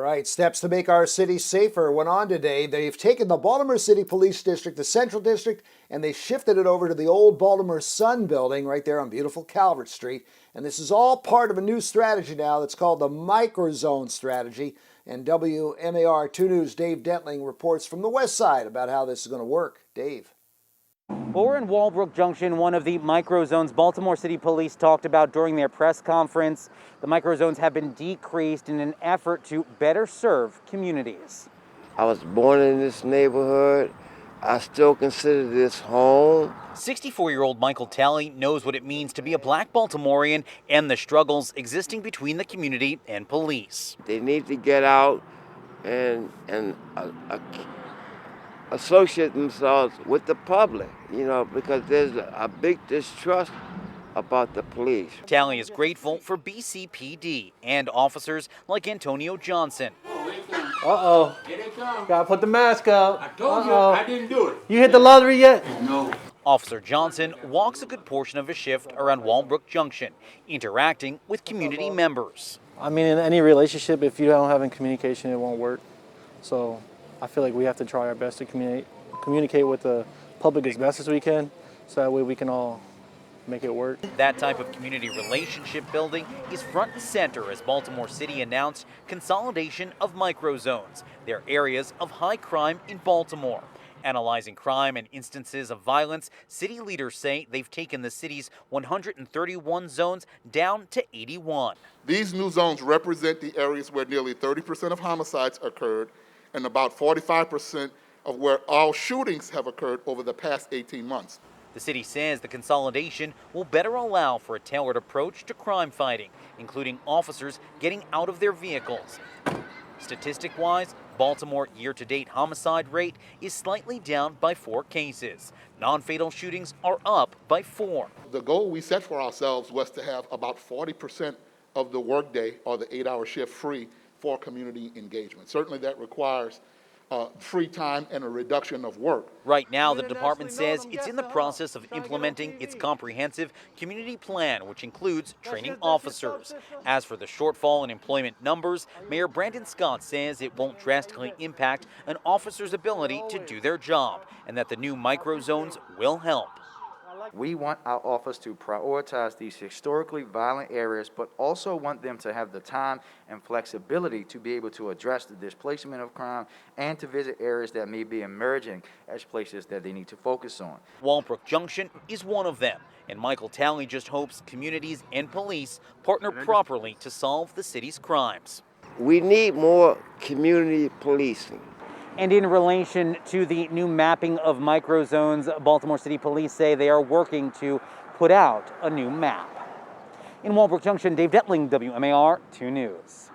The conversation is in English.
right, steps to make our city safer went on today. They've taken the Baltimore City Police District, the Central District, and they shifted it over to the old Baltimore Sun building right there on beautiful Calvert Street. And this is all part of a new strategy now that's called the microzone strategy. And WMAR 2 News' Dave Detling reports from the west side about how this is going to work. Dave. Well, we're in Walbrook Junction, one of the microzones Baltimore City Police talked about during their press conference. The microzones have been decreased in an effort to better serve communities. I was born in this neighborhood. I still consider this home. 64-year-old Michael Talley knows what it means to be a black Baltimorean and the struggles existing between the community and police. They need to get out and associate themselves with the public, because there's a big distrust about the police. Talley is grateful for BPD and officers like Antonio Johnson. Uh-oh. Here they come. Gotta put the mask up. I told you I didn't do it. You hit the lottery yet? No. Officer Johnson walks a good portion of his shift around Walbrook Junction, interacting with community members. I mean, in any relationship, if you don't have any communication, it won't work. So I feel like we have to try our best to communicate with the public as best as we can, so that way we can all make it work. That type of community relationship building is front and center as Baltimore City announced consolidation of microzones. They're areas of high crime in Baltimore. Analyzing crime and instances of violence, city leaders say they've taken the city's 131 zones down to 81. These new zones represent the areas where nearly 30% of homicides occurred and about 45% of where all shootings have occurred over the past 18 months. The city says the consolidation will better allow for a tailored approach to crime fighting, including officers getting out of their vehicles. Statistic-wise, Baltimore year-to-date homicide rate is slightly down by 4 cases. Non-fatal shootings are up by 4. The goal we set for ourselves was to have about 40% of the workday or the 8-hour shift free for community engagement. Certainly that requires free time and a reduction of work. Right now, the department says it's in the process of implementing its comprehensive community plan, which includes training officers. As for the shortfall in employment numbers, Mayor Brandon Scott says it won't drastically impact an officer's ability to do their job, and that the new microzones will help. We want our office to prioritize these historically violent areas, but also want them to have the time and flexibility to be able to address the displacement of crime and to visit areas that may be emerging as places that they need to focus on. Walbrook Junction is one of them, and Michael Talley just hopes communities and police partner properly to solve the city's crimes. We need more community policing. And in relation to the new mapping of microzones, Baltimore City Police say they are working to put out a new map. In Walbrook Junction, Dave Detling, WMAR 2 News.